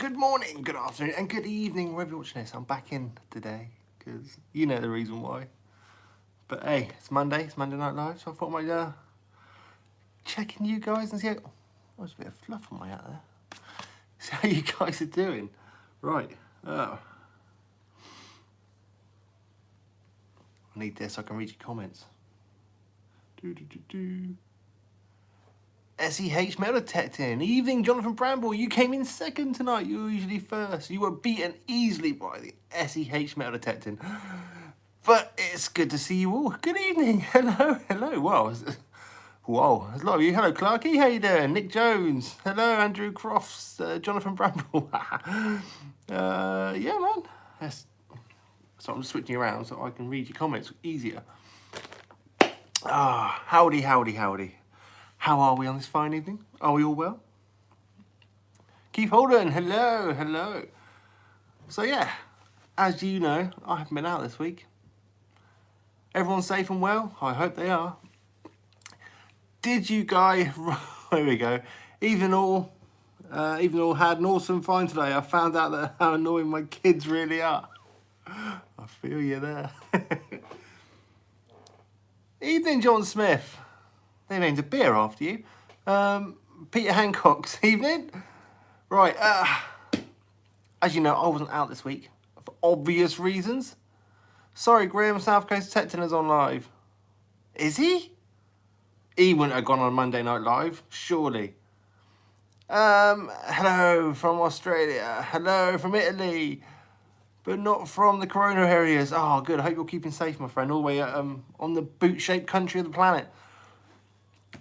good morning, good afternoon, and good evening, wherever you're watching this. I'm back in today, because you know the reason why. But hey, it's Monday Night Live, so I thought I might check in you guys and see how... Oh, there's a bit of fluff on my hat there. See how you guys are doing. Right, I need this so I can read your comments. SEH metal detecting. Evening, Jonathan Bramble. You came in second tonight. You were usually first. You were beaten easily by the SEH metal detecting. But it's good to see you all. Good evening. Hello, hello. Wow. Whoa, there's a lot of you. Hello, Clarky. How you doing? Nick Jones. Hello, Andrew Crofts. Jonathan Bramble. Yeah, man. So I'm just switching around so I can read your comments easier. Howdy, howdy, howdy. How are we on this fine evening? Are we all well? Keith Holden, hello, hello. So yeah, as you know, I haven't been out this week. Everyone's safe and well? I hope they are. Did you guys, there we go, even all had an awesome find today. I found out that how annoying my kids really are. I feel you there. Evening, John Smith. They named a beer after you. Peter Hancock's evening. Right, as you know, I wasn't out this week for obvious reasons. Sorry, Graham, South Coast Detecting is on live. Is he? He wouldn't have gone on Monday Night Live, surely. Hello from Australia. Hello from Italy. But not from the corona areas. Oh, good. I hope you're keeping safe, my friend, all the way on the boot-shaped country of the planet.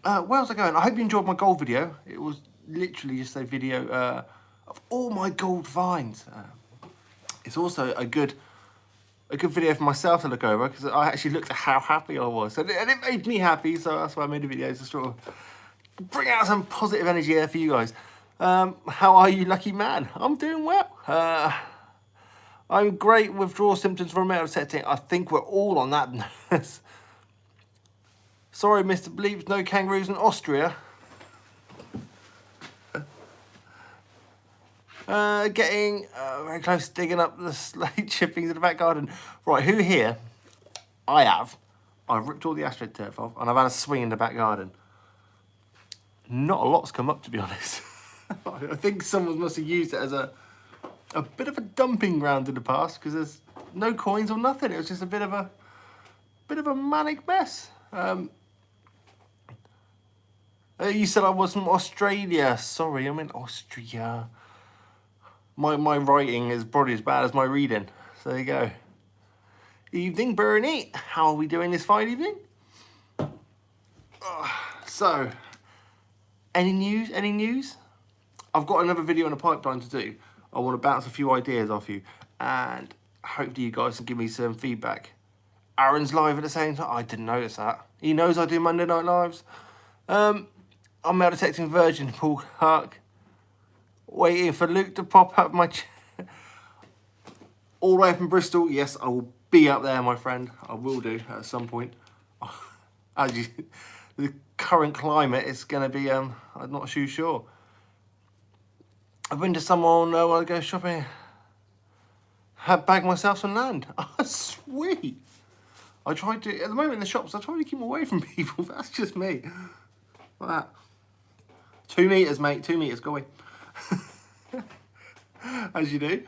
Where was I going? I hope you enjoyed my gold video. It was literally just a video of all my gold finds. It's also a good video for myself to look over, because I actually looked at how happy I was. And it made me happy, so that's why I made a video to sort of bring out some positive energy here for you guys. How are you, lucky man? I'm doing well. I'm great. Withdrawal symptoms from metal detecting. I think we're all on that. Sorry, Mr. Bleeps, no kangaroos in Austria. Getting very close to digging up the slate chippings in the back garden. Right, who here? I've ripped all the astroturf off and I've had a swing in the back garden. Not a lot's come up, to be honest. I think someone must have used it as a bit of a dumping ground in the past, because there's no coins or nothing. It was just a bit of a manic mess. You said I was from Australia. Sorry, I'm in Austria. My writing is probably as bad as my reading. So there you go. Evening, Bernie. How are we doing this fine evening? So, any news? Any news? I've got another video in the pipeline to do. I want to bounce a few ideas off you, and hopefully you guys can give me some feedback. Aaron's live at the same time. I didn't notice that. He knows I do Monday Night Lives. I'm metal detecting Virgin, Paul Clark. Waiting for Luke to pop up my all the way up in Bristol. Yes, I will be up there, my friend. I will do at some point. The current climate is going to be, I'm not too sure. I've been to someone when I go shopping. Have bagged myself some land. Oh, sweet. I tried to, at the moment in the shops, I try to keep away from people. That's just me. Like that. 2 meters, mate. 2 meters. Go away. As you do.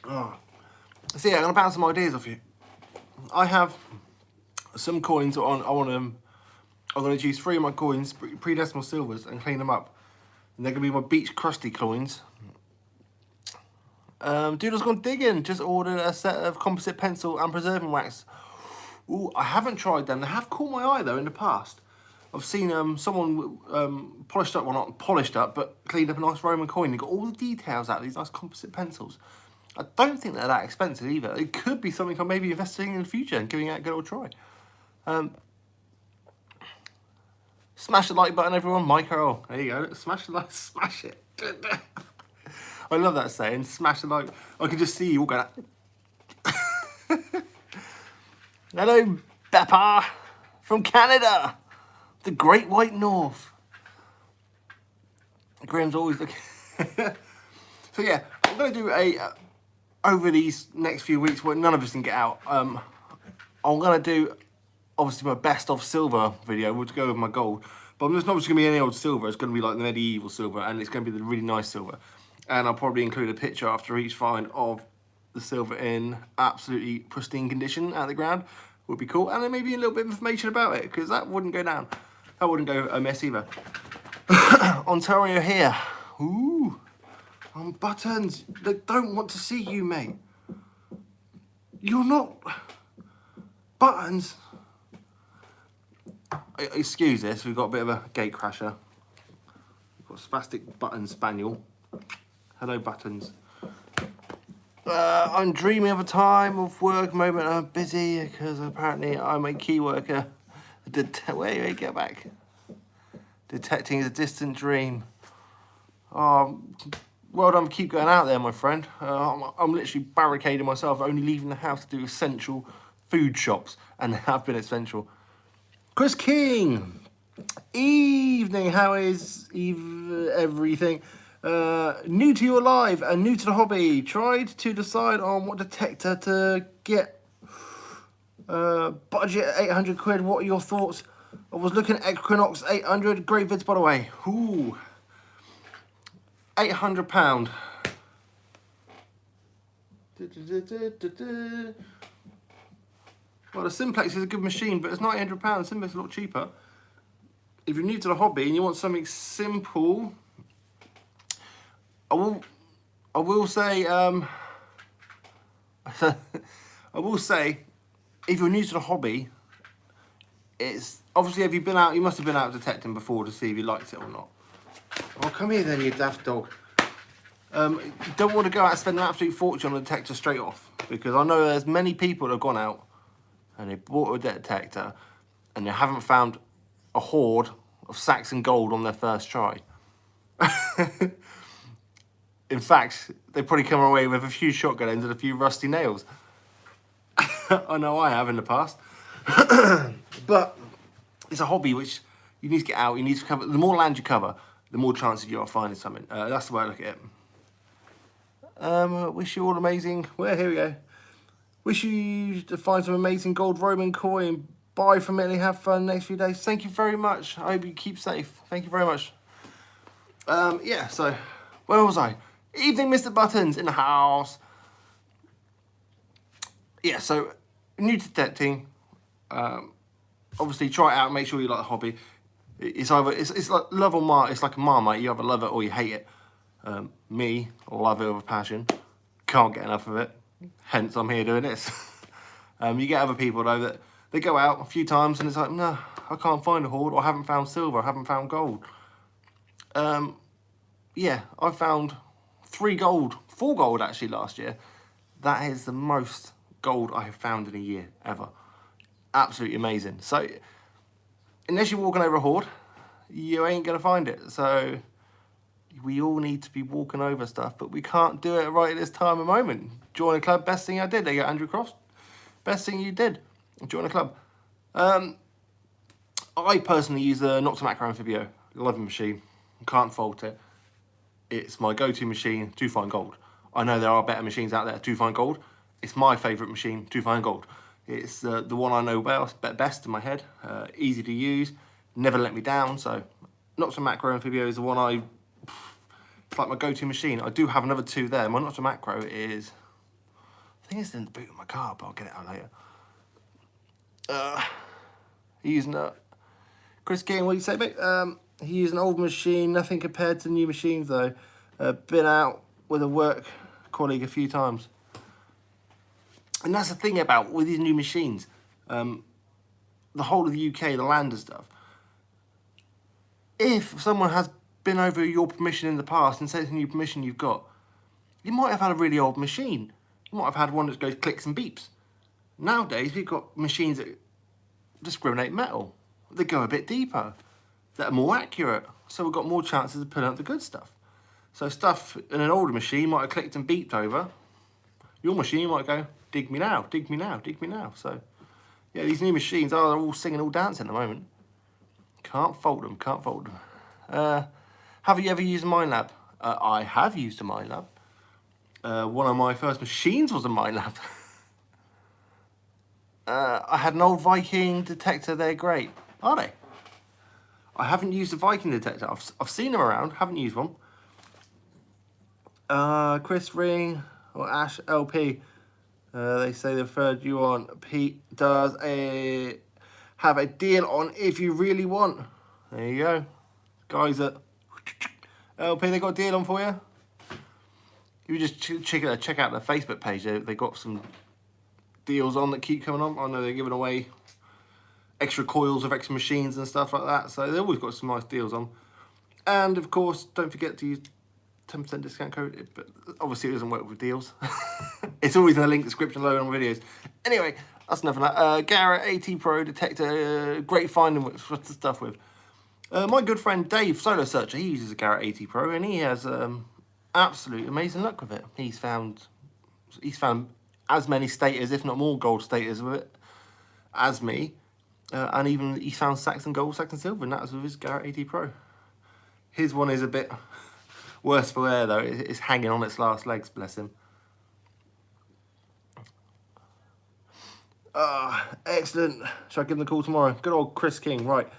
Oh. So yeah, I'm gonna bounce some ideas off you. I have some coins on. I'm gonna choose 3 of my coins, pre-decimal silvers, and clean them up. And they're gonna be my beach crusty coins. Doodle's gone digging. Just ordered a set of composite pencil and preserving wax. Ooh, I haven't tried them. They have caught my eye though in the past. I've seen someone polished up, well not polished up, but cleaned up a nice Roman coin and got all the details out of these nice composite pencils. I don't think they're that expensive either. It could be something I'm maybe investing in the future and giving it a good old try. Smash the like button, everyone. Michael, there you go. Smash the like, smash it. I love that saying, smash the like. I can just see you all going. Hello, Beppa from Canada, the Great White North. Graham's always looking. So yeah, I'm going to do a, over these next few weeks where none of us can get out, I'm going to do, obviously, my best of silver video. We'll go with my gold. But it's not just going to be any old silver. It's going to be like the medieval silver, and it's going to be the really nice silver. And I'll probably include a picture after each find of the silver in absolutely pristine condition at the ground. Would be cool. And then maybe a little bit of information about it, because that wouldn't go down. That wouldn't go amiss either. Ontario here. Ooh. On buttons. They don't want to see you, mate. You're not... Buttons. Excuse this, we've got a bit of a gate crasher. We've got a spastic button spaniel. Hello, Buttons. I'm dreaming of a time of work moment. I'm busy because apparently I'm a key worker. Wait, get back. Detecting a distant dream. Oh, well done, keep going out there, my friend. I'm literally barricading myself, only leaving the house to do essential food shops, and they have been essential. Chris King, evening, how is everything? New to your live and new to the hobby, tried to decide on what detector to get, budget 800 quid, what are your thoughts? I was looking at Equinox 800, great vids by the way. Ooh, £800. Well, the Simplex is a good machine, but it's not £800. Simplex is a lot cheaper. If you're new to the hobby and you want something simple, I will say, I will say, if you're new to the hobby, it's obviously, have you been out? You must have been out detecting before to see if you liked it or not. Oh, come here then, you daft dog. You don't want to go out and spend an absolute fortune on a detector straight off, because I know there's many people that have gone out and they bought a detector and they haven't found a hoard of Saxon gold on their first try. In fact, they probably come away with a few shotgun ends and a few rusty nails. I know I have in the past. But it's a hobby which you need to get out, you need to cover. The more land you cover, the more chances you are finding something. That's the way I look at it. Wish you all amazing. Well, here we go. Wish you to find some amazing gold Roman coin. Bye from Italy. Have fun next few days. Thank you very much. I hope you keep safe. Thank you very much. Yeah, so where was I? Evening, Mr. Buttons in the house. Yeah, so new to detecting. Obviously, try it out. Make sure you like the hobby. It's either it's like love or it's like a Marmite. You either love it or you hate it. Me, love it with a passion. Can't get enough of it. Hence, I'm here doing this. You get other people though that they go out a few times and it's like, no, I can't find a hoard, or I haven't found silver, I haven't found gold. Yeah, I found 4 gold actually last year. That is the most gold I have found in a year ever. Absolutely amazing. So, unless you're walking over a hoard, you ain't gonna find it. So, we all need to be walking over stuff, but we can't do it right at this time of moment. Join a club, best thing I did. There you go, Andrew Cross. Best thing you did. Join a club. I personally use the Nocta Macro Amphibio. Love the machine. Can't fault it. It's my go-to machine to find gold. I know there are better machines out there to find gold. It's my favourite machine to find gold. It's the one I know best in my head. Easy to use. Never let me down. So Nocta Macro Amphibio is the one it's like my go-to machine. I do have another 2 there. My Nocta Macro is, I think it's in the boot of my car, but I'll get it out later. Using a Chris King, what do you say, mate? He used an old machine, nothing compared to new machines though. Been out with a work colleague a few times. And that's the thing about with these new machines. The whole of the UK, the Landowner stuff. If someone has been over your permission in the past and said it's a new permission you've got, you might have had a really old machine. You might have had one that goes clicks and beeps. Nowadays, we've got machines that discriminate metal. They go a bit deeper, that are more accurate. So we've got more chances of pulling out the good stuff. So stuff in an older machine might have clicked and beeped over. Your machine might go, dig me now, dig me now, dig me now. So yeah, these new machines are all singing, all dancing at the moment. Can't fault them, can't fault them. Have you ever used a Mind Lab? I have used a Mind Lab. One of my first machines was a Mind Lab. I had an old Viking detector. They're great. Are they? I haven't used a Viking detector. I've seen them around. Haven't used one. Chris Ring or Ash LP. They say they've heard you on. Pete does have a deal on if you really want. There you go. Guys at LP, they got a deal on for you. You just check out their Facebook page. They got some deals on that keep coming on. I know they're giving away extra coils of extra machines and stuff like that. So they always got some nice deals on. And of course, don't forget to use 10% discount code. But obviously, it doesn't work with deals. It's always in the link description below on videos. Anyway, that's enough of that. Garrett AT Pro detector, great finding with the stuff with. My good friend Dave, Solo Searcher, he uses a Garrett AT Pro and he has absolute amazing luck with it. He's found as many stators, if not more gold stators with it as me. And even he's found sacks and gold, sacks and silver, and that was with his Garrett AT Pro. His one is a bit worse for wear though. It's hanging on its last legs, bless him. Excellent. Shall I give him a call tomorrow? Good old Chris King, right.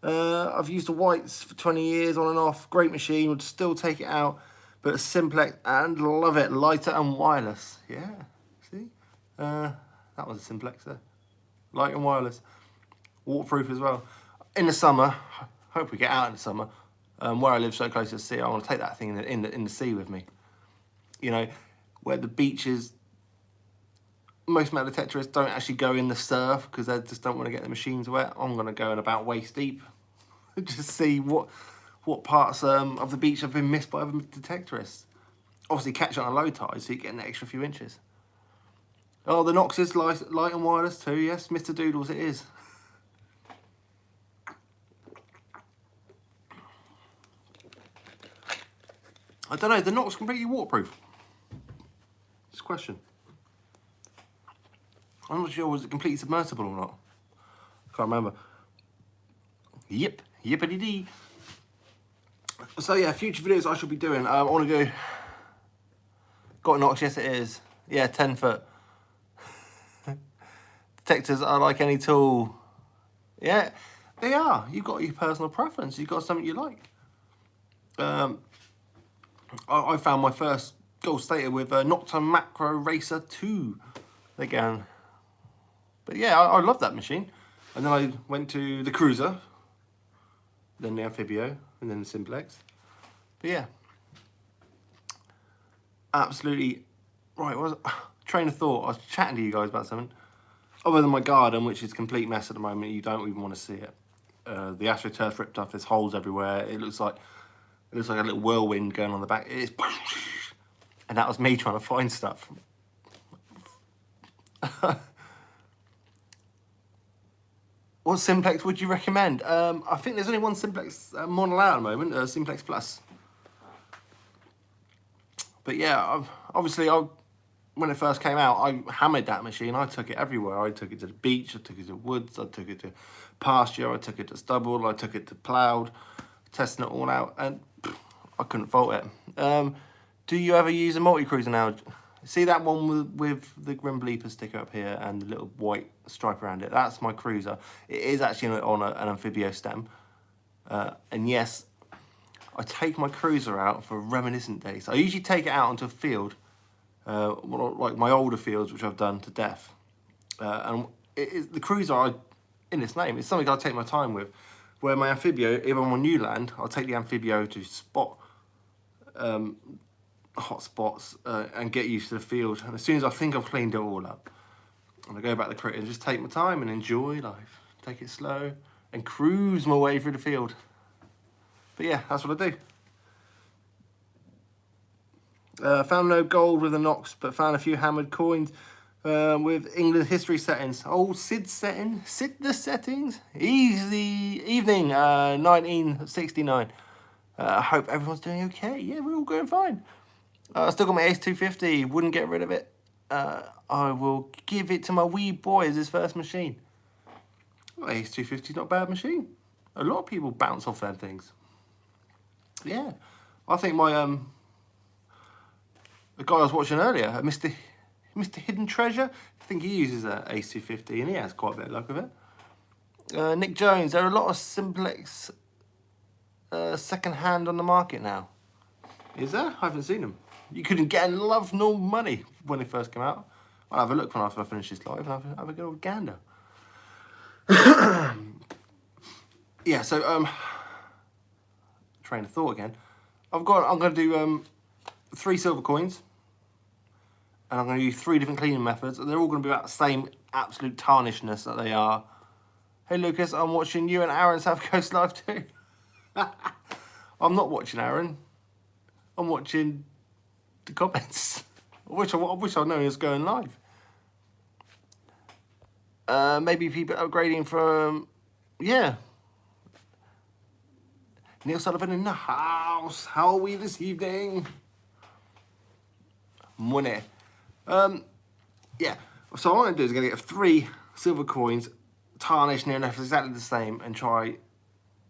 I've used the whites for 20 years on and off. Great machine, would still take it out, but a simplex and love it. Lighter and wireless. Yeah, see? That was a simplex there. Light and wireless. Waterproof as well. In the summer, hope we get out in the summer, where I live so close to the sea, I want to take that thing in the sea with me. You know, where the beaches, most metal detectorists don't actually go in the surf because they just don't want to get the machines wet. I'm going to go in about waist deep. Just see what parts of the beach have been missed by other detectorists. Obviously catch it on low tide so you get an extra few inches. Oh, the Nox is light and wireless too, yes. Mr. Doodles, it is. I don't know, the Nox completely waterproof? Just a question. I'm not sure, was it completely submersible or not? Can't remember. Yep, yippity dee. So yeah, future videos I shall be doing. I want to go. Got a Nox, yes it is. Yeah, 10 foot. Detectors are like any tool. Yeah, they are. You've got your personal preference. You've got something you like. I found my first gold stator with a Nocta Macro Racer 2 again. But yeah, I love that machine. And then I went to the Cruiser, then the Amphibio, and then the Simplex. But yeah, absolutely right. Train of thought. I was chatting to you guys about something. Other than my garden, which is a complete mess at the moment, you don't even want to see it. The AstroTurf ripped off. There's holes everywhere. It looks like a little whirlwind going on the back. It's and that was me trying to find stuff. What simplex would you recommend? I think there's only one simplex model out at the moment, Simplex Plus. But yeah, obviously, when it first came out, I hammered that machine. I took it everywhere. I took it to the beach, I took it to woods, I took it to pasture, I took it to stubble, I took it to ploughed, testing it all out, and I couldn't fault it. Do you ever use a multi-cruiser now? See that one with the Grim Bleeper sticker up here and the little white stripe around it? That's my cruiser. It is actually on an Amphibio stem. And yes, I take my cruiser out for reminiscent days. I usually take it out onto a field, like my older fields, which I've done to death. And the cruiser, in its name, it's something I take my time with. Where my Amphibio, if I'm on new land, I'll take the Amphibio to spot hot spots and get used to the field. And as soon as I think I've cleaned it all up, I go back to the critter and just take my time and enjoy life. Take it slow and cruise my way through the field. But yeah, that's what I do. Found no gold with the Nox, but found a few hammered coins with England history settings. Old Sid setting, Sid the settings. Easy evening, 1969. I hope everyone's doing okay. Yeah, we're all going fine. I still got my Ace 250, wouldn't get rid of it. I will give it to my wee boy as his first machine. Well, Ace 250 is not a bad machine. A lot of people bounce off them things. Yeah, I think my the guy I was watching earlier, Mr. Hidden Treasure, I think he uses a Ace 250 and he has quite a bit of luck with it. Nick Jones, there are a lot of simplex second hand on the market now. Is there? I haven't seen them. You couldn't get enough normal money when they first came out. I'll have a look when after I finish this live and have a good old gander. Yeah, so train of thought again. I'm gonna do 3 silver coins. And I'm going to use 3 different cleaning methods. And they're all going to be about the same absolute tarnishness that they are. Hey Lucas, I'm watching you and Aaron South Coast live too. I'm not watching Aaron. I'm watching the comments. I wish I knew he was going live. Maybe people upgrading from, yeah. Neil Sullivan in the house. How are we this evening? Money. Yeah, so what I'm going to do is going to get 3 silver coins, tarnished near enough exactly the same, and try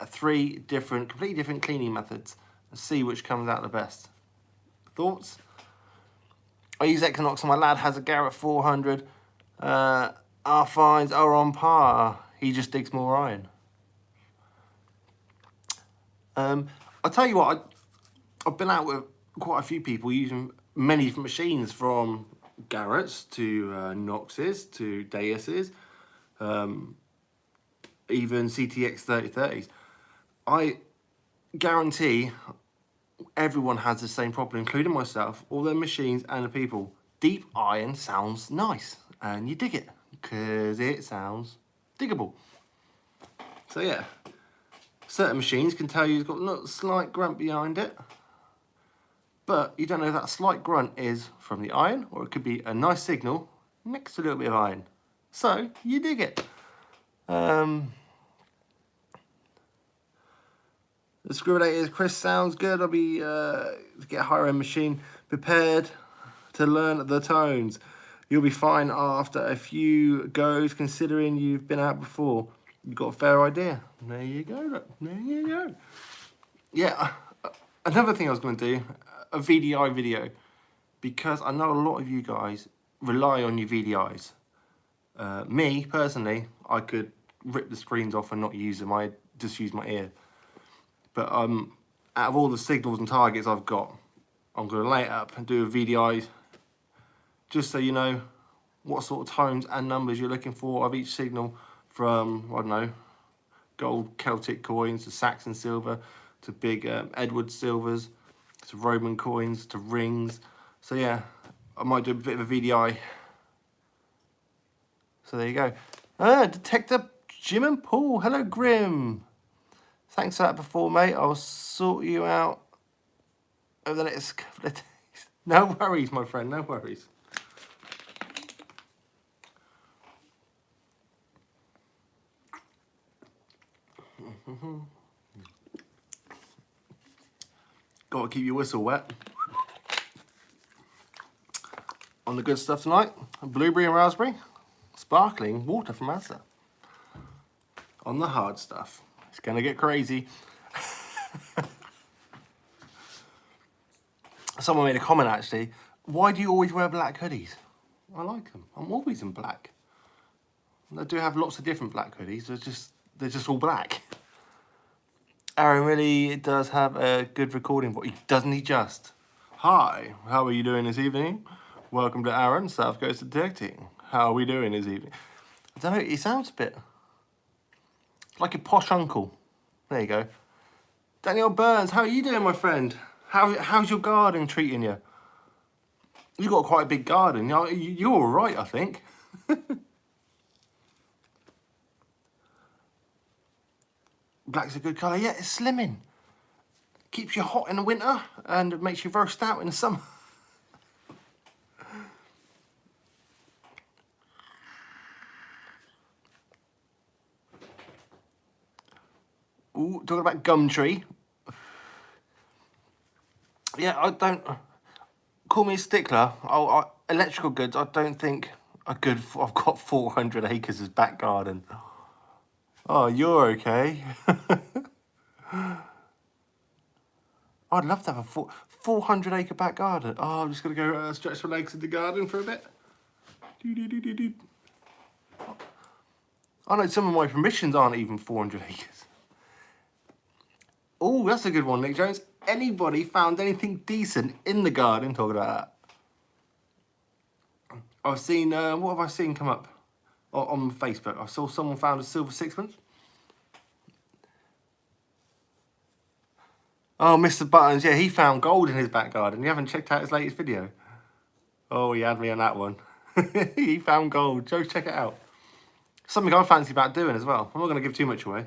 3 completely different cleaning methods and see which comes out the best. Thoughts? I use Equinox and my lad has a Garrett 400. Our finds are on par. He just digs more iron. I'll tell you what, I've been out with quite a few people using many different machines, from Garrett's to Knox's to Deus's, even CTX 3030s. I guarantee everyone has the same problem, including myself, all their machines and the people. Deep iron sounds nice and you dig it because it sounds diggable. So yeah, certain machines can tell you it's got a little slight grunt behind it, but you don't know if that slight grunt is from the iron or it could be a nice signal next to a little bit of iron. So you dig it. The Scribbinators, Chris, sounds good. I'll be get a higher end machine prepared to learn the tones. You'll be fine after a few goes, considering you've been out before. You've got a fair idea. There you go. Look. There you go. Yeah. Another thing I was going to do, a VDI video, because I know a lot of you guys rely on your VDIs. Me personally, I could rip the screens off and not use them. I just use my ear. But out of all the signals and targets I've got, I'm going to lay it up and do a VDI just so you know what sort of tones and numbers you're looking for of each signal, from, I don't know, gold Celtic coins to Saxon silver to big Edward silvers to Roman coins to rings. So yeah, I might do a bit of a VDI. So there you go. Detector Jim and Paul. Hello, Grim. Thanks for that before, mate. I'll sort you out over the next couple of days. No worries, my friend, no worries. Got to keep your whistle wet. On the good stuff tonight, blueberry and raspberry, sparkling water from Asda. On the hard stuff, it's going to get crazy. Someone made a comment actually, why do you always wear black hoodies? I like them. I'm always in black. I do have lots of different black hoodies, they're just all black. Aaron really does have a good recording voice, doesn't he just? Hi, how are you doing this evening? Welcome to Aaron, South Coast Detecting. How are we doing this evening? I don't know, he sounds a bit like a posh uncle. There you go. Daniel Burns, how are you doing, my friend? How's your garden treating you? You've got quite a big garden. You're all right, I think. Black's a good colour. Yeah, it's slimming. Keeps you hot in the winter and makes you very stout in the summer. Ooh, talking about Gumtree. Yeah, I don't... Call me a stickler. Electrical goods, I don't think are good for... I've got 400 acres of back garden. Oh, you're okay. I'd love to have a 400-acre back garden. Oh, I'm just going to go stretch my legs in the garden for a bit. I know some of my permissions aren't even 400 acres. Oh, that's a good one, Nick Jones. Anybody found anything decent in the garden? Talking about that. I've seen, what have I seen come up on Facebook? I saw someone found a silver sixpence. Oh, Mr. Buttons, yeah, he found gold in his back garden. You haven't checked out his latest video? Oh, he had me on that one. He found gold. Go check it out. Something I fancy about doing as well. I'm not going to give too much away.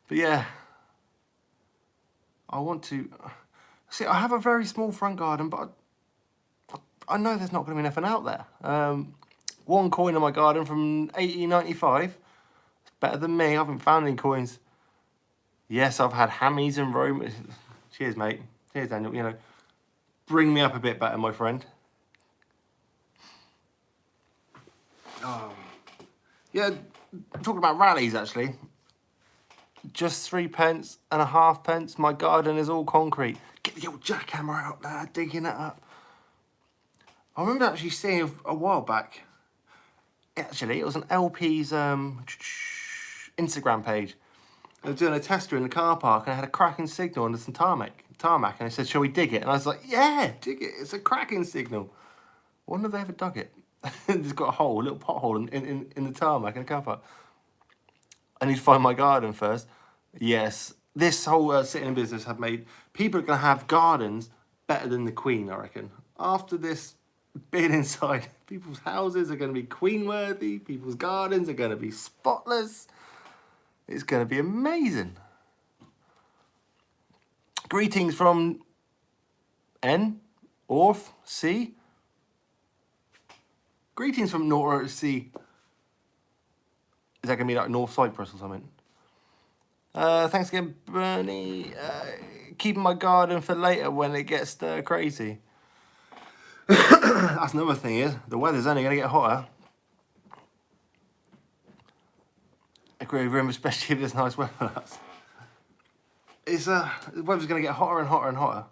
But yeah. I want to... See, I have a very small front garden, but I know there's not going to be nothing out there. One coin in my garden from 1895. It's better than me. I haven't found any coins. Yes, I've had hammies and Romans. Cheers, mate. Cheers, Daniel. You know, bring me up a bit better, my friend. Oh. Yeah, talking about rallies, actually. Just 3.5 pence. My garden is all concrete. Get the old jackhammer out there, digging it up. I remember actually seeing a while back. Actually, it was an LP's Instagram page. They were doing a tester in the car park and I had a cracking signal under some tarmac. And they said, shall we dig it? And I was like, yeah, dig it. It's a cracking signal. I wonder if they ever dug it. It's got a hole, a little pothole in the tarmac in the car park. I need to find my garden first. Yes, this whole sitting in business have made people are going to have gardens better than the Queen, I reckon. After this being inside, people's houses are going to be Queen-worthy. People's gardens are going to be spotless. It's going to be amazing. Greetings from N, Orth, C. Greetings from North C. Is that going to be like North Cyprus or something? Thanks again, Bernie. Keeping my garden for later when it gets crazy. That's another thing is, the weather's only going to get hotter. A great room, especially if there's nice weather. The weather's going to get hotter and hotter and hotter.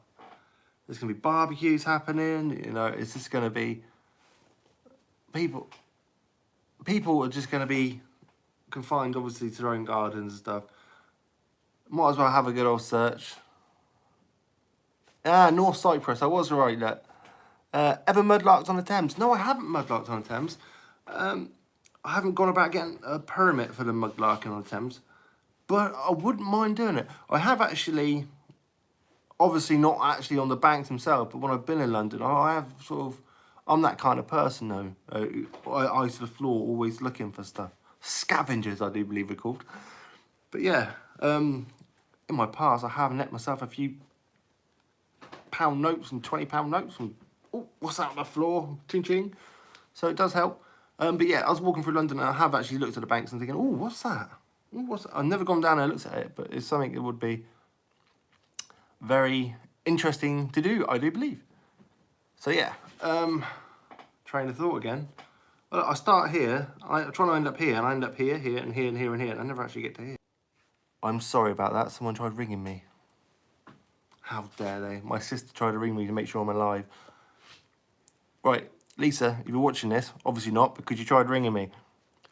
There's going to be barbecues happening. You know, it's just going to be people are just going to be confined, obviously, to their own gardens and stuff. Might as well have a good old search. North Cyprus. I was right. That ever mudlarked on the Thames? No, I haven't mudlarked on the Thames. I haven't gone about getting a permit for the mudlarking on the Thames, but I wouldn't mind doing it. I have actually, obviously not actually on the banks themselves, but when I've been in London, I have sort of, I'm that kind of person though. Eyes to the floor, always looking for stuff. Scavengers, I do believe they're called. But yeah, in my past, I have net myself a few pound notes and £20 notes. And, oh, what's that on the floor? Ching ching. So it does help. But yeah, I was walking through London and I have actually looked at the banks and thinking, oh, what's that? Ooh, what's that? I've never gone down and looked at it, but it's something that would be very interesting to do, I do believe. So yeah, train of thought again. I start here, I'm trying to end up here, and I end up here, here, and here, and here, and here, and I never actually get to here. I'm sorry about that. Someone tried ringing me. How dare they? My sister tried to ring me to make sure I'm alive. Right, Lisa, if you're watching this, obviously not, because you tried ringing me.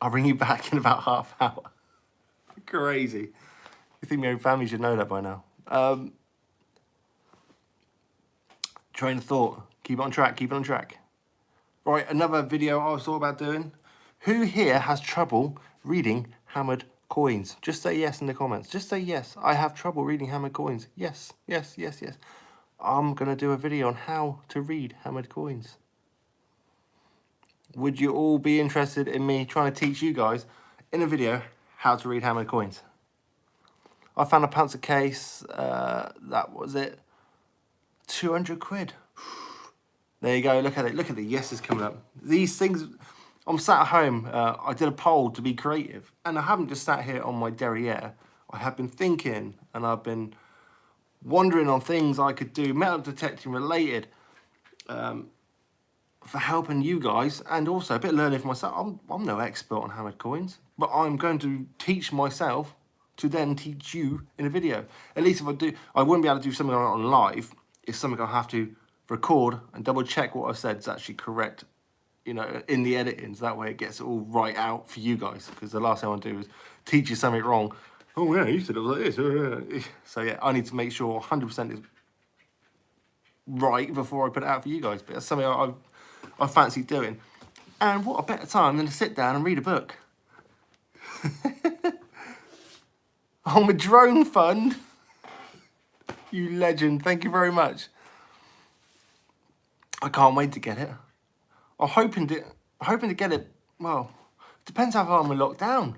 I'll ring you back in about half an hour. Crazy. You think my own family should know that by now. Train of thought. Keep it on track, keep it on track. Right, another video I was thought about doing. Who here has trouble reading hammered coins? Just say yes in the comments. Just say yes. I have trouble reading hammered coins. Yes, yes, yes, yes. I'm going to do a video on how to read hammered coins. Would you all be interested in me trying to teach you guys in a video how to read hammered coins? I found a pounce a case. That was it. 200 quid. There you go. Look at it. Look at the yeses coming up. These things. I'm sat at home. I did a poll to be creative, and I haven't just sat here on my derriere. I have been thinking, and I've been wondering on things I could do, metal detecting related, for helping you guys, and also a bit learning for myself. I'm no expert on hammered coins, but I'm going to teach myself to then teach you in a video. At least if I do, I wouldn't be able to do something on live. It's something I'll have to record and double check what I said is actually correct, you know, in the editing. So that way it gets it all right out for you guys. Because the last thing I want to do is teach you something wrong. Oh yeah, you said it was like this. So yeah, I need to make sure 100% is right before I put it out for you guys. But that's something I fancy doing. And what a better time than to sit down and read a book. On the drone fund. You legend. Thank you very much. I can't wait to get it. I'm hoping to get it, well, depends how far I'm locked down.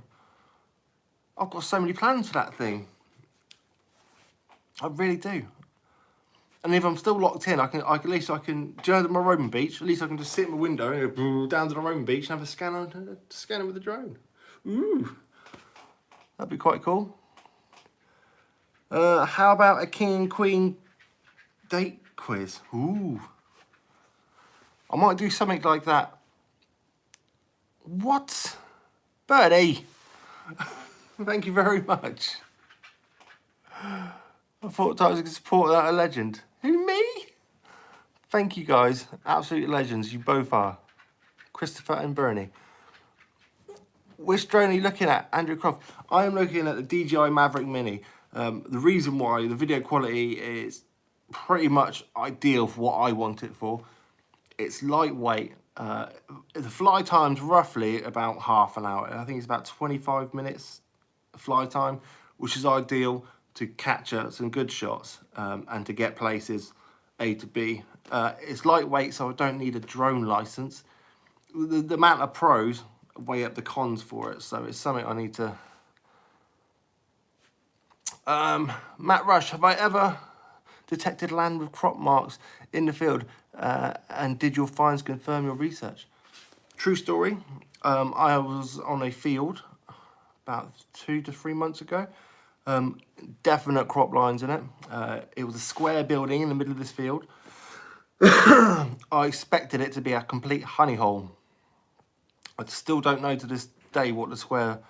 I've got so many plans for that thing. I really do. And if I'm still locked in, at least I can, do you know my Roman beach? At least I can just sit in my window and go down to the Roman beach and have a scanner with the drone. Ooh, that'd be quite cool. How about a king and queen date quiz? Ooh. I might do something like that. What? Birdie. Thank you very much. I thought I was going to support that a legend. Who, me? Thank you guys. Absolute legends. You both are. Christopher and Bernie. Which drone are you looking at? Andrew Croft. I am looking at the DJI Maverick Mini. The reason why, the video quality is pretty much ideal for what I want it for. It's lightweight. The fly time's roughly about half an hour. I think it's about 25 minutes fly time, which is ideal to capture some good shots and to get places A to B. It's lightweight, so I don't need a drone license. The amount of pros weigh up the cons for it, so it's something I need to... Matt Rush, have I ever detected land with crop marks in the field, and did your finds confirm your research? True story. I was on a field about 2 to 3 months ago. Definite crop lines in it. It was a square building in the middle of this field. I expected it to be a complete honey hole. I still don't know to this day what the square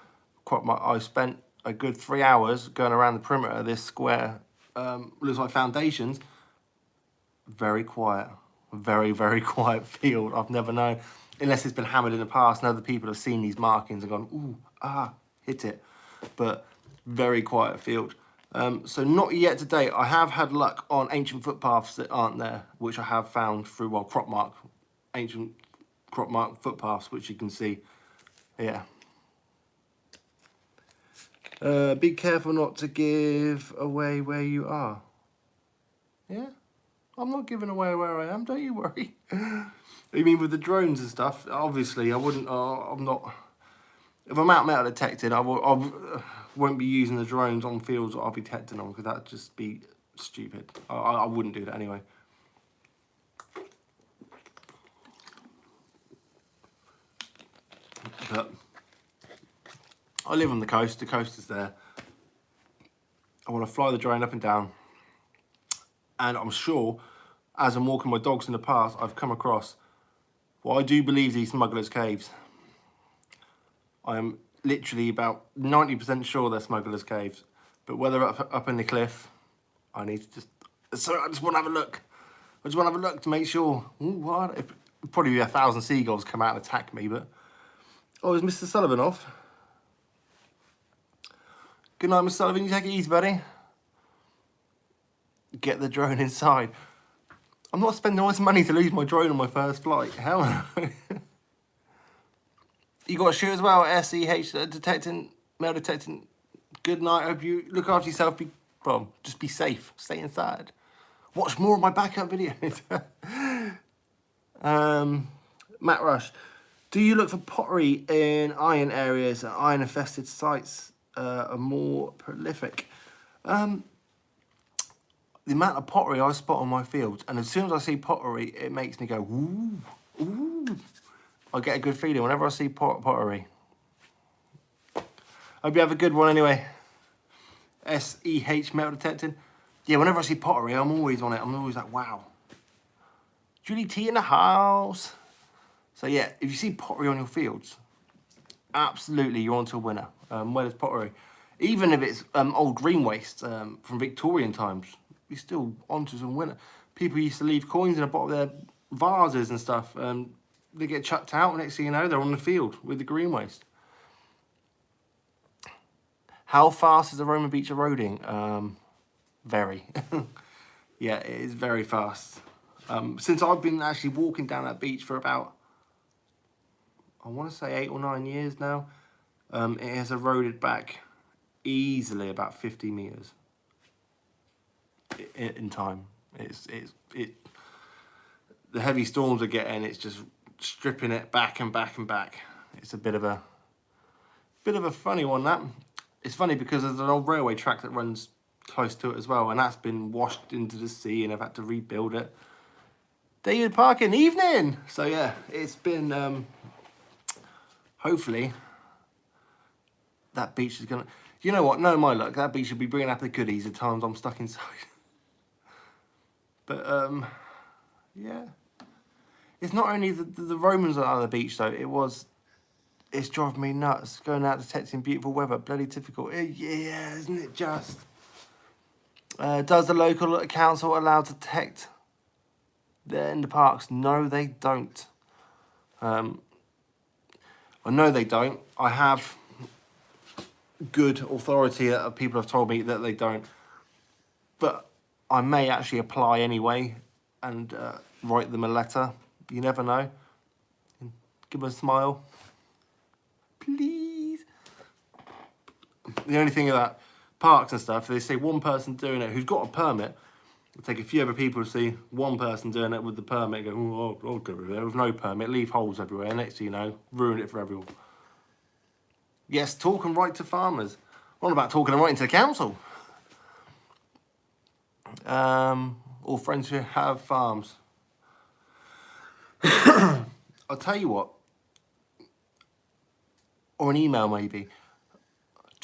crop mark. I spent a good 3 hours going around the perimeter of this square. Looks like foundations. Very quiet. Very, very quiet field. I've never known, unless it's been hammered in the past and other people have seen these markings and gone, ooh, ah, hit it. But very quiet field. So not yet today. I have had luck on ancient footpaths that aren't there, which I have found through, well, ancient crop mark footpaths, which you can see. Yeah. Be careful not to give away where you are. Yeah, I'm not giving away where I am, don't you worry. You mean with the drones and stuff? Obviously, I wouldn't, I'm not... If I'm out metal detecting, I won't be using the drones on fields that I'll be detecting on, because that'd just be stupid. I wouldn't do that anyway. But I live on the coast is there. I want to fly the drone up and down. And I'm sure, as I'm walking my dogs in the past, I've come across what I do believe these smugglers' caves. I am literally about 90% sure they're smugglers' caves. But whether up in the cliff, I need to just... So I just want to have a look. I just want to have a look to make sure. Ooh, what? It'd probably be 1,000 seagulls come out and attack me, but... Oh, is Mr. Sullivan off? Good night, Mr. Sullivan. You take it easy, buddy. Get the drone inside. I'm not spending all this money to lose my drone on my first flight. Hell no. You got a shoe as well, SEH detecting, mail detecting. Good night. Hope you look after yourself. Well, just be safe. Stay inside. Watch more of my backup videos. Matt Rush. Do you look for pottery in iron areas? Iron-infested sites are more prolific. The amount of pottery I spot on my fields, and as soon as I see pottery, it makes me go, ooh, ooh. I get a good feeling whenever I see pottery. Hope you have a good one anyway. SEH metal detecting. Yeah, whenever I see pottery, I'm always on it. I'm always like, wow. Julie T in the house. So yeah, if you see pottery on your fields, absolutely you're onto a winner. Where there's pottery, Even if it's old green waste from Victorian times, we still onto some winter. People used to leave coins in the bottom of their vases and stuff. They get chucked out. Next thing you know, they're on the field with the green waste. How fast is the Roman beach eroding? Very. Yeah, it is very fast. Since I've been actually walking down that beach for about, I want to say 8 or 9 years now, it has eroded back easily about 50 meters in time. The heavy storms are getting, it's just stripping it back and back and back. It's a bit of a funny one, that. It's funny because there's an old railway track that runs close to it as well, and that's been washed into the sea, and I've had to rebuild it. David Parkin, evening. So yeah, it's been hopefully that beach is gonna, you know what, no my luck, that beach will be bringing up the goodies the times I'm stuck inside. But yeah, it's not only the Romans on the beach though, it's driving me nuts going out detecting beautiful weather, bloody difficult. Yeah, isn't it just? Does the local council allow to detect in the parks? No, they don't. I know they don't. I have good authority that people have told me that they don't. But I may actually apply anyway and write them a letter. You never know. Give them a smile. Please. The only thing about parks and stuff, they say one person doing it who's got a permit. It'll take a few other people to see one person doing it with the permit, go, oh, I'll go with it. With no permit, leave holes everywhere. Next thing you know, ruin it for everyone. Yes, talk and write to farmers. What about talking and writing to the council? All friends who have farms. I'll tell you what. Or an email maybe.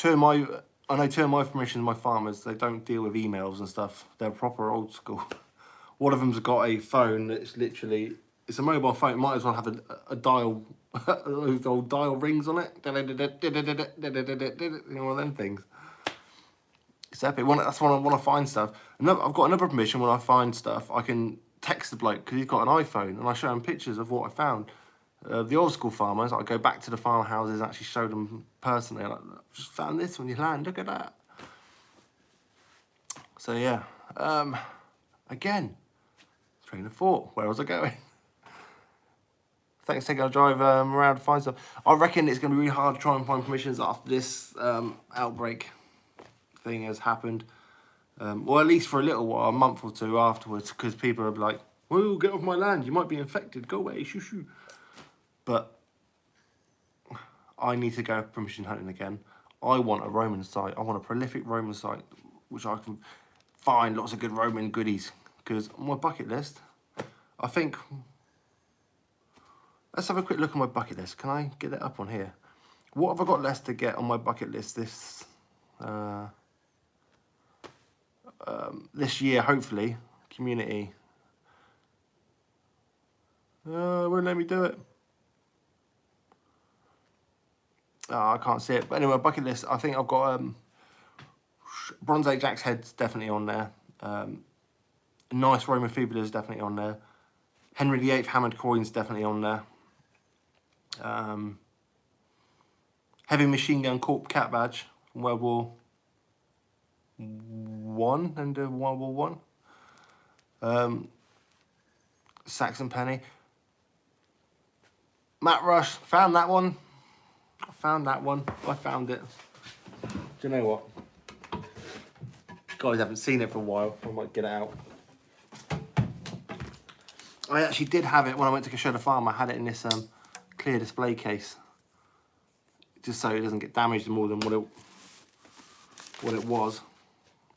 I know two of my permissions, my farmers, they don't deal with emails and stuff. They're proper old school. One of them's got a phone that's literally, it's a mobile phone. It might as well have a dial, those old dial rings on it. You know, one of them things. It's epic. That's when I want to find stuff. I've got another permission when I find stuff. I can text the bloke because he's got an iPhone, and I show him pictures of what I found. The old school farmers, I go back to the farmhouses and actually show them personally. Like, I've just found this on your land. Look at that. So yeah. Again, train of thought. Where was I going? Thanks for taking a drive around to find stuff. I reckon it's going to be really hard to try and find permissions after this outbreak thing has happened. Or at least for a little while, a month or two afterwards, because people are like, "Well, get off my land. You might be infected. Go away, shoo shoo." But I need to go permission hunting again. I want a Roman site. I want a prolific Roman site, which I can find lots of good Roman goodies. Because on my bucket list, I think. Let's have a quick look at my bucket list. Can I get it up on here? What have I got left to get on my bucket list this year, hopefully? Community. Won't let me do it. Oh, I can't see it. But anyway, bucket list. I think I've got Bronze Age axe heads definitely on there. Nice Roman fibulas definitely on there. Henry VIII hammered coins definitely on there. Heavy machine gun corp cat badge from World War One and World War One. Saxon penny. Matt Rush, found that one. I found it. Do you know what? Guys haven't seen it for a while. I might get it out. I actually did have it when I went to show the farm. I had it in this clear display case, just so it doesn't get damaged more than what it was,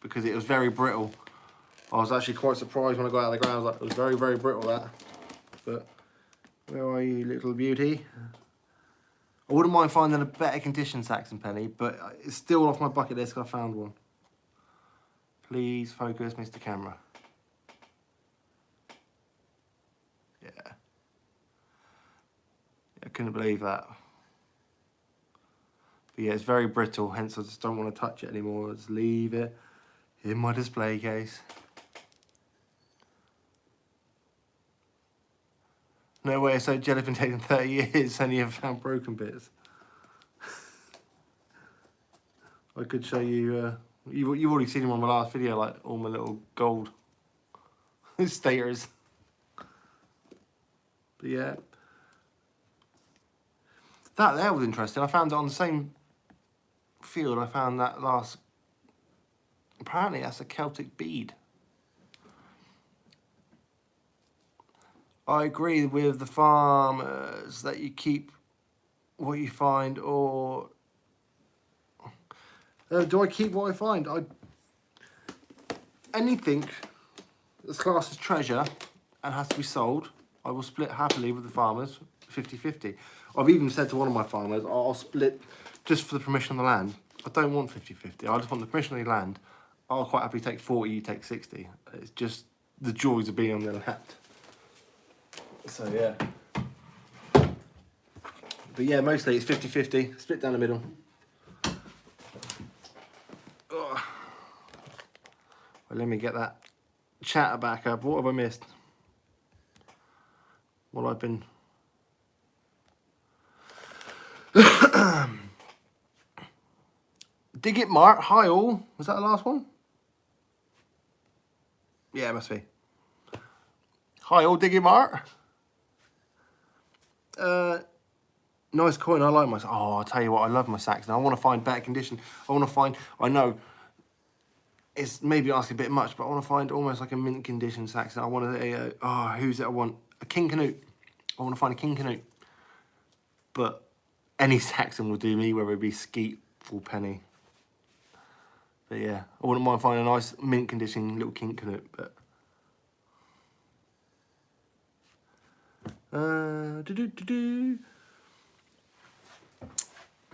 because it was very brittle. I was actually quite surprised when I got out of the ground. I was like, it was very, very brittle, that. But where are you, little beauty? I wouldn't mind finding a better condition Saxon penny, but it's still off my bucket list because I found one. Please focus, Mr. Camera. Yeah. I couldn't believe that. But yeah, it's very brittle, hence I just don't want to touch it anymore. Just leave it in my display case. No way, so jelly been taking 30 years and you've found broken bits. I could show you, you've already seen them on my last video, like all my little gold staters. But yeah. That there was interesting. I found it on the same field I found that last, apparently that's a Celtic bead. I agree with the farmers that you keep what you find, or do I keep what I find? Anything that's classed as treasure and has to be sold, I will split happily with the farmers, 50-50. I've even said to one of my farmers, I'll split just for the permission of the land. I don't want 50-50. I just want the permission of the land. I'll quite happily take 40, you take 60. It's just the joys of being on the land. So yeah. But yeah, mostly it's 50-50, split down the middle. Ugh. Well, let me get that chatter back up. What have I missed? Well, I've been... Dig it, Mark. Hi all. Was that the last one? Yeah, it must be. Hi all, dig it, Mark. Nice coin. I like my... Oh, I'll tell you what, I love my Saxon. I want to find better condition. I want to find... I know it's maybe asking a bit much, but I want to find almost like a mint condition Saxon. I want to... who's it I want? A King Canute. I want to find a King Canute. But any Saxon will do me, whether it be skeet, full penny. But yeah, I wouldn't mind finding a nice mint condition little King Canute, but...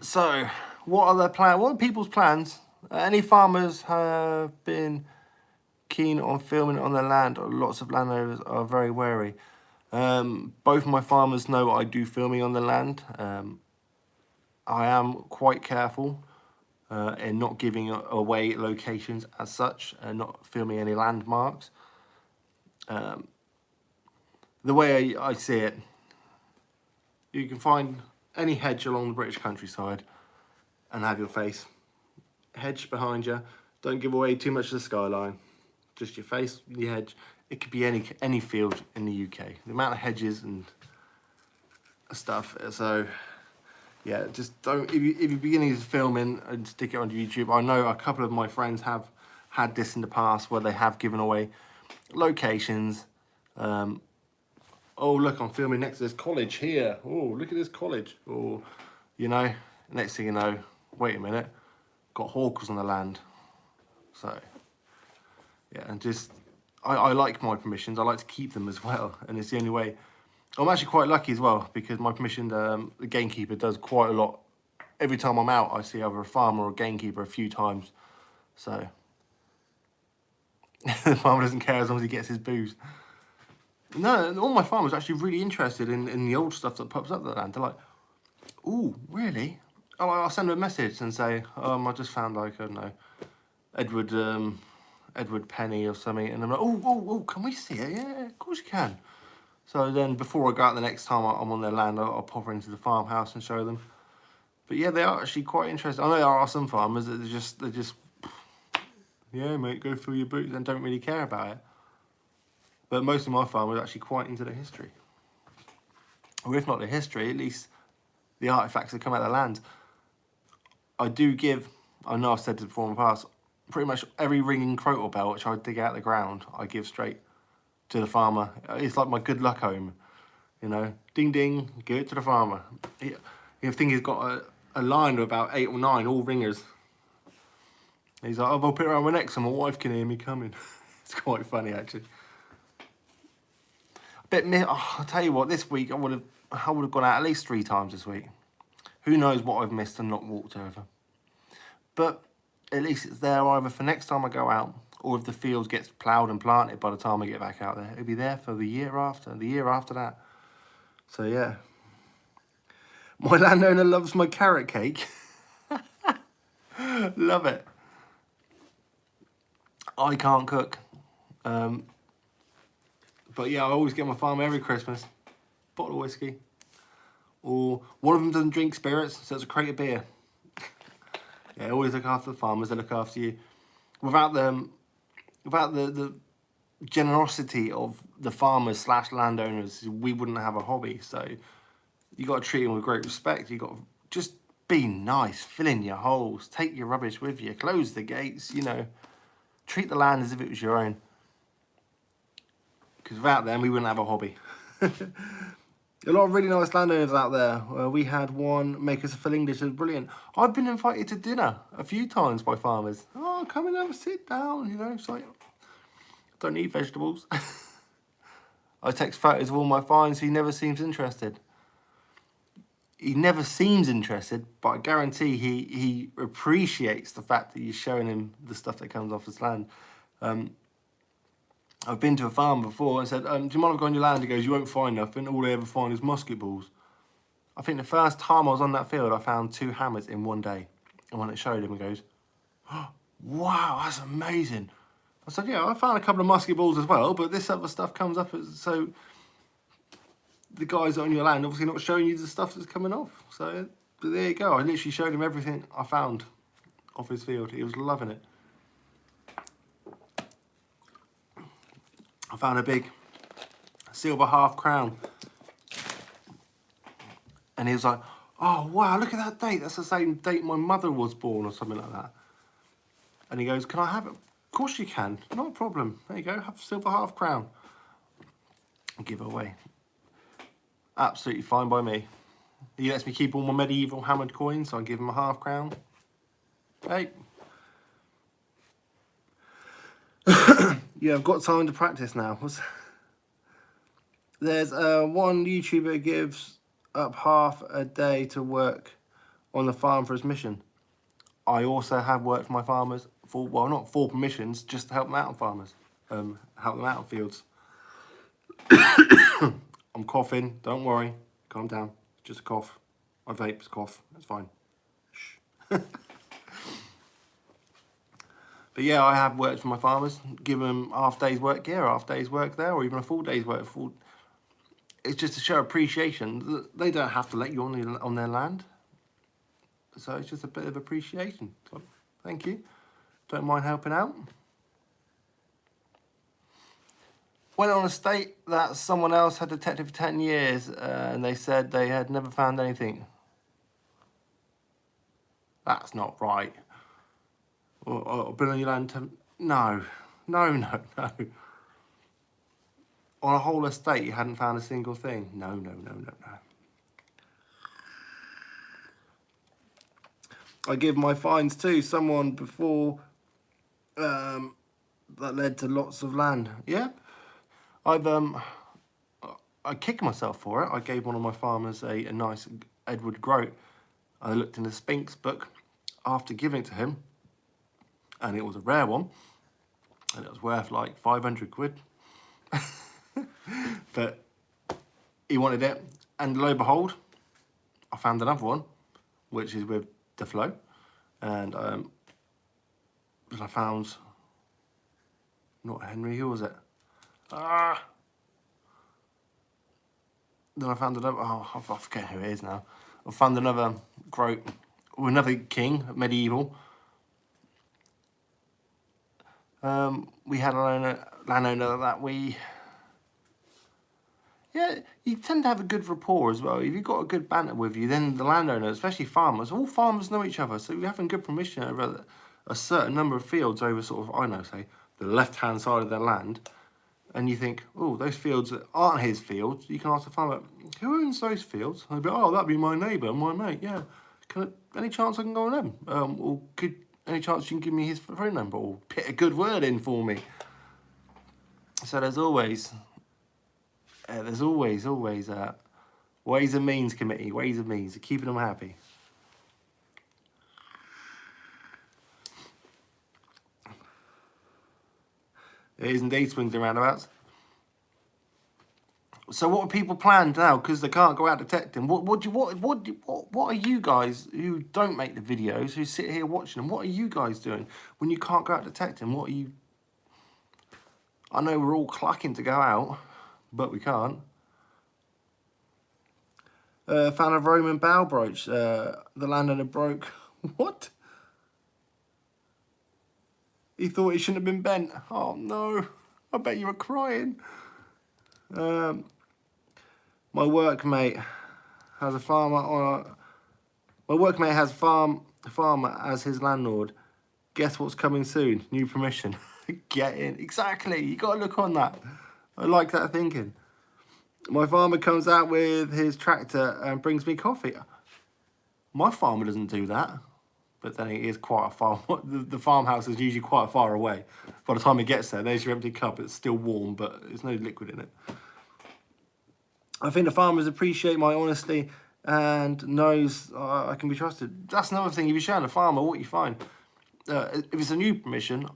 So, what are their plans? What are people's plans? Any farmers have been keen on filming on their land? Lots of landowners are very wary. Both my farmers know I do filming on the land. I am quite careful in not giving away locations as such, and not filming any landmarks. The way I see it, you can find any hedge along the British countryside and have your face. Hedge behind you. Don't give away too much of the skyline. Just your face, the hedge. It could be any field in the UK. The amount of hedges and stuff. So yeah, just don't. If you're beginning to filming and stick it onto YouTube, I know a couple of my friends have had this in the past where they have given away locations. Oh look, I'm filming next to this college here. Oh, look at this college. Or, you know, next thing you know, wait a minute, got hawkers on the land. So, yeah, and just, I like my permissions. I like to keep them as well, and it's the only way. I'm actually quite lucky as well, because my permission, the gamekeeper does quite a lot. Every time I'm out, I see either a farmer or a gamekeeper a few times. So, the farmer doesn't care as long as he gets his booze. No, all my farmers are actually really interested in the old stuff that pops up at the land. They're like, ooh, really? Oh, I'll send them a message and say, I just found, like, I don't know, Edward Penny or something. And I'm like, oh, can we see it? Yeah, of course you can. So then before I go out the next time I'm on their land, I'll pop into the farmhouse and show them. But yeah, they are actually quite interested. I know there are some farmers that they're just, yeah, mate, go fill your boots and don't really care about it. But most of my farmers are actually quite into the history. Or if not the history, at least the artefacts that come out of the land. I do give, I know I've said this before in the past, pretty much every ringing crotal bell which I dig out of the ground, I give straight to the farmer. It's like my good luck home, you know. Ding ding, give it to the farmer. I think he's got a line of about 8 or 9, all ringers. He's like, I'll put it around my neck so my wife can hear me coming. It's quite funny actually. I'll tell you what, this week I would have gone out at least 3 times this week. Who knows what I've missed and not walked over. But at least it's there either for next time I go out, or if the field gets ploughed and planted by the time I get back out there. It'll be there for the year after that. So yeah. My landowner loves my carrot cake. Love it. I can't cook. But yeah, I always get my farmer every Christmas. Bottle of whiskey. Or one of them doesn't drink spirits, so it's a crate of beer. Yeah, always look after the farmers, they look after you. Without them, without the generosity of the farmers / landowners, we wouldn't have a hobby. So you got to treat them with great respect. You got to just be nice, fill in your holes, take your rubbish with you, close the gates. You know, treat the land as if it was your own. Because without them, we wouldn't have a hobby. A lot of really nice landowners out there. We had one make us a filling dish. It was brilliant. I've been invited to dinner a few times by farmers. Oh, come and have a sit down, you know. It's like, don't eat vegetables. I text photos of all my finds. He never seems interested. He never seems interested, but I guarantee he appreciates the fact that you're showing him the stuff that comes off his land. I've been to a farm before and said, do you mind if I go on your land? He goes, you won't find nothing. All they ever find is musket balls. I think the first time I was on that field, I found 2 hammers in one day. And when it showed him, he goes, oh, wow, that's amazing. I said, yeah, I found a couple of musket balls as well, but this other stuff comes up. So the guys on your land obviously not showing you the stuff that's coming off. So but there you go. I literally showed him everything I found off his field. He was loving it. I found a big silver half crown. And he was like, oh, wow, look at that date. That's the same date my mother was born or something like that. And he goes, can I have it? Of course you can. Not a problem. There you go. Have a silver half crown. And give it away. Absolutely fine by me. He lets me keep all my medieval hammered coins, so I give him a half crown. Hey. Yeah, I've got time to practice now. There's one YouTuber gives up half a day to work on the farm for his mission. I also have worked for my farmers for, well, not for permissions, just to help them out on farmers, help them out on fields. I'm coughing, don't worry, calm down, just a cough. I vape, it's a cough, it's fine. Shh. But yeah, I have worked for my farmers, give them half day's work here, half day's work there, or even a full day's work. It's just to show appreciation. They don't have to let you on their land. So it's just a bit of appreciation. So, thank you. Don't mind helping out. Went on a state that someone else had detected for 10 years and they said they had never found anything. That's not right. Or been on your land to... No. No. On a whole estate, you hadn't found a single thing. No. I give my fines to someone before that led to lots of land. Yeah, I kicked myself for it. I gave one of my farmers a nice Edward groat. I looked in the Spinks book after giving it to him, and it was a rare one, and it was worth like 500 quid. But he wanted it, and lo and behold, I found another one, which is with the flow, and I found, not Henry, who was it? Then I found another, oh, I forget who it is now. I found another groat, or another king, medieval. We had a landowner that we... Yeah, you tend to have a good rapport as well. If you've got a good banter with you, then the landowner, especially farmers, all farmers know each other. So you're having good permission over a certain number of fields over sort of, I don't know, say, the left-hand side of their land. And you think, oh, those fields that aren't his fields, you can ask the farmer, who owns those fields? And they'll be, oh, that'd be my neighbour, my mate, yeah. Any chance I can go on them? Or any chance you can give me his phone number? Or put a good word in for me? So there's always ways and means committee, ways and means of keeping them happy. It is indeed swings and roundabouts. So what are people planned now because they can't go out detecting? What are you guys who don't make the videos, who sit here watching them? What are you guys doing when you can't go out detecting? What are you? I know we're all clucking to go out, but we can't. Found a Roman bow brooch. The landowner broke. What? He thought he shouldn't have been bent. Oh no! I bet you were crying. My workmate has a farmer on a, my workmate has farmer as his landlord. Guess what's coming soon? New permission. Get in. Exactly. You got to look on that. I like that thinking. My farmer comes out with his tractor and brings me coffee. My farmer doesn't do that. But then it is quite a far. The farmhouse is usually quite far away. By the time it gets there, there's your empty cup. It's still warm, but there's no liquid in it. I think the farmers appreciate my honesty and knows I can be trusted. That's another thing. If you're showing a farmer what you find, if it's a new permission,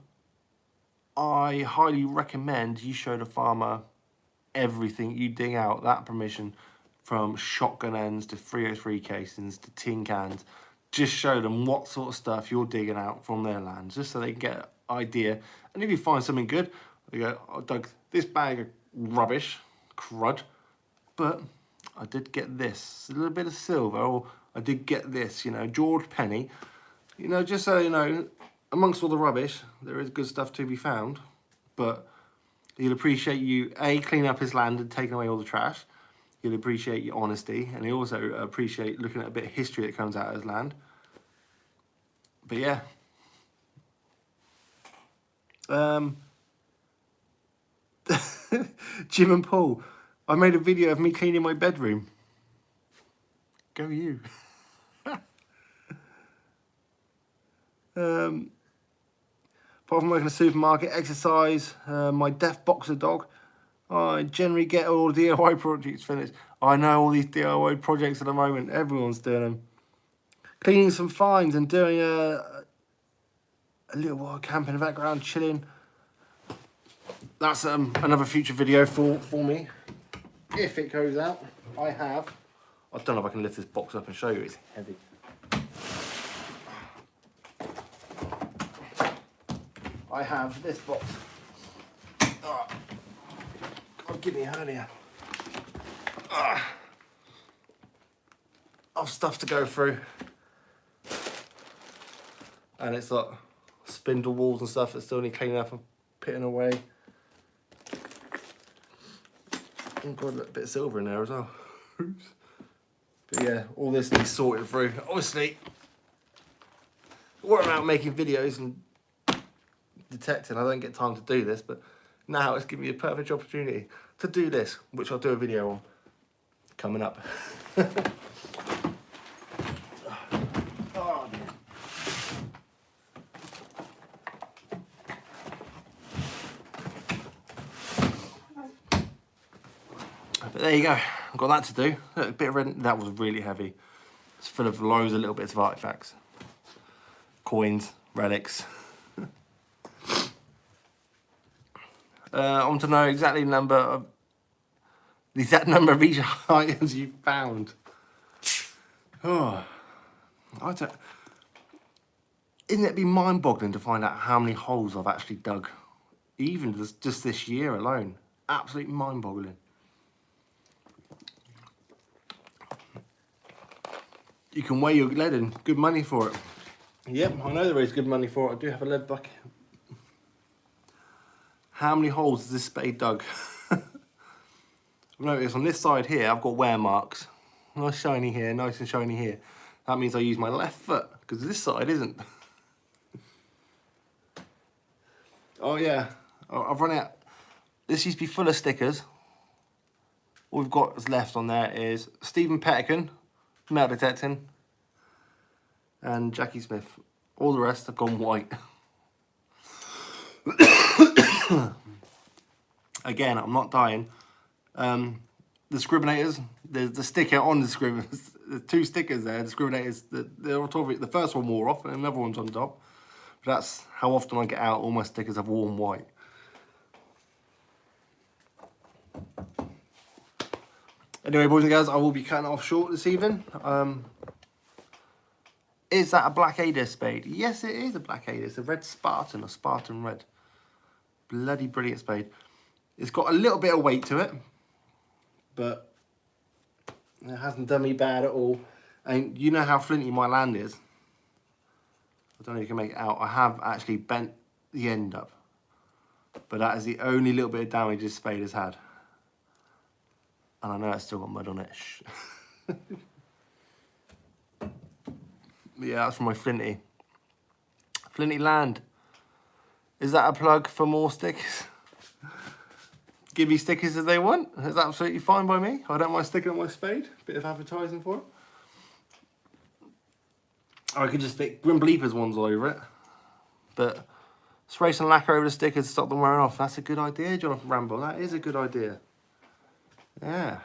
I highly recommend you show the farmer everything you dig out that permission, from shotgun ends to 303 casings to tin cans. Just show them what sort of stuff you're digging out from their land, just so they can get an idea. And if you find something good, you go, I dug this bag of rubbish, crud, but I did get this, a little bit of silver, or I did get this, you know, George Penny. You know, just so you know, amongst all the rubbish, there is good stuff to be found. But he'll appreciate you, A, cleaning up his land and taking away all the trash. He'll appreciate your honesty, and he'll also appreciate looking at a bit of history that comes out of his land. But yeah. Jim and Paul, I made a video of me cleaning my bedroom. Go you. Apart from working in a supermarket, exercise, my deaf boxer dog, I generally get all the DIY projects finished. I know all these DIY projects at the moment, everyone's doing them. Cleaning some fines and doing a little while camp in the background, chilling. That's another future video for me. If it goes out, I don't know if I can lift this box up and show you, it's heavy. I have this box. Oh, God, give me a hernia. Of stuff to go through. And it's like spindle walls and stuff that still need cleaning up and pitting away. And got a little bit of silver in there as well. Oops. But yeah, all this needs sorted through. Obviously, what about making videos and detecting? I don't get time to do this, but now it's giving me a perfect opportunity to do this, which I'll do a video on coming up. Oh, dear. But there you go, I've got that to do. Look, a bit of red, that was really heavy. It's full of loads of little bits of artifacts. Coins, relics. I want to know the exact number of each items you found. Oh, I don't. Isn't it be mind-boggling to find out how many holes I've actually dug, even just this year alone? Absolutely mind-boggling. You can weigh your lead in, good money for it. Yep, I know there is good money for it. I do have a lead bucket. How many holes has this spade dug? I've noticed on this side here, I've got wear marks. Nice shiny here, nice and shiny here. That means I use my left foot, because this side isn't. Oh yeah, I've run out. This used to be full of stickers. All we've got left on there is Stephen Pettican, metal detecting, and Jackie Smith. All the rest have gone white. Again, I'm not dying. The discriminators, there's the sticker on the discriminators. There's two stickers there, discriminators. They're on top of it. The first one wore off and another one's on top. But that's how often I get out. All my stickers have worn white. Anyway, boys and girls, I will be cutting it off short this evening. Is that a Black Ada spade? Yes, it is a Black Ada. It's a red Spartan, a Spartan red. Bloody brilliant spade. It's got a little bit of weight to it, but it hasn't done me bad at all. And you know how flinty my land is. I don't know if you can make it out. I have actually bent the end up, but that is the only little bit of damage this spade has had. And I know it's still got mud on it. Yeah, that's from my flinty land. Is that a plug for more stickers? Give me stickers as they want. It's absolutely fine by me. I don't mind sticking on my spade. Bit of advertising for it. Or I could just stick Grim Bleepers ones all over it. But spray some lacquer over the stickers to stop them wearing off. That's a good idea, Jonathan Ramble. That is a good idea. Yeah.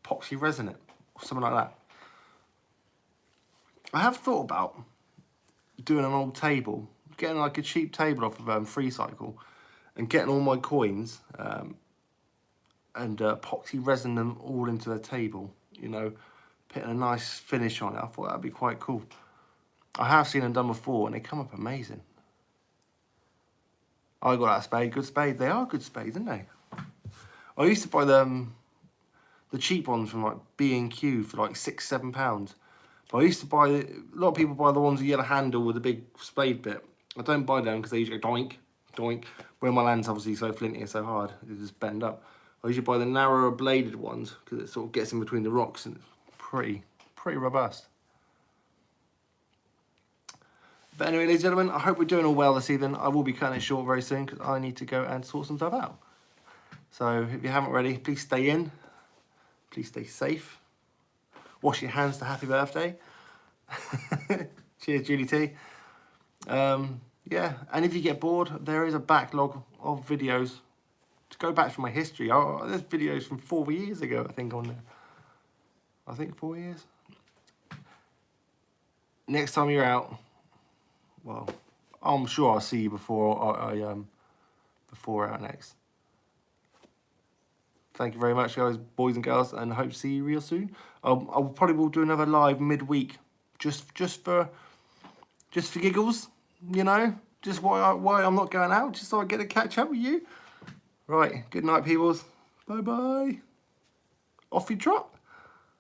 Epoxy resin it. Or something like that. I have thought about doing an old table, getting like a cheap table off of Free Cycle, and getting all my coins and epoxy resin them all into the table. You know, putting a nice finish on it. I thought that'd be quite cool. I have seen them done before, and they come up amazing. I got that spade. Good spade. They are good spades, aren't they? I used to buy the cheap ones from like B&Q for like £6-7. But I used to buy, a lot of people buy the ones with the yellow handle with the big spade bit. I don't buy them because they usually go doink, doink. Where my land's obviously so flinty and so hard, it just bend up. I usually buy the narrower bladed ones because it sort of gets in between the rocks and it's pretty robust. But anyway, ladies and gentlemen, I hope we're doing all well this evening. I will be cutting it short very soon because I need to go and sort some stuff out. So if you haven't already, please stay in. Please stay safe. Wash your hands to happy birthday. Cheers, Julie T. Yeah, and if you get bored, there is a backlog of videos. To go back through my history, there's videos from 4 years ago, I think, on there. I think 4 years. Next time you're out, well, I'm sure I'll see you before before out next. Thank you very much, guys, boys and girls, and I hope to see you real soon. I probably will do another live midweek, just for giggles, you know, just why I'm not going out, just so I get to catch up with you. Right, good night, peoples. Bye bye. Off you trot.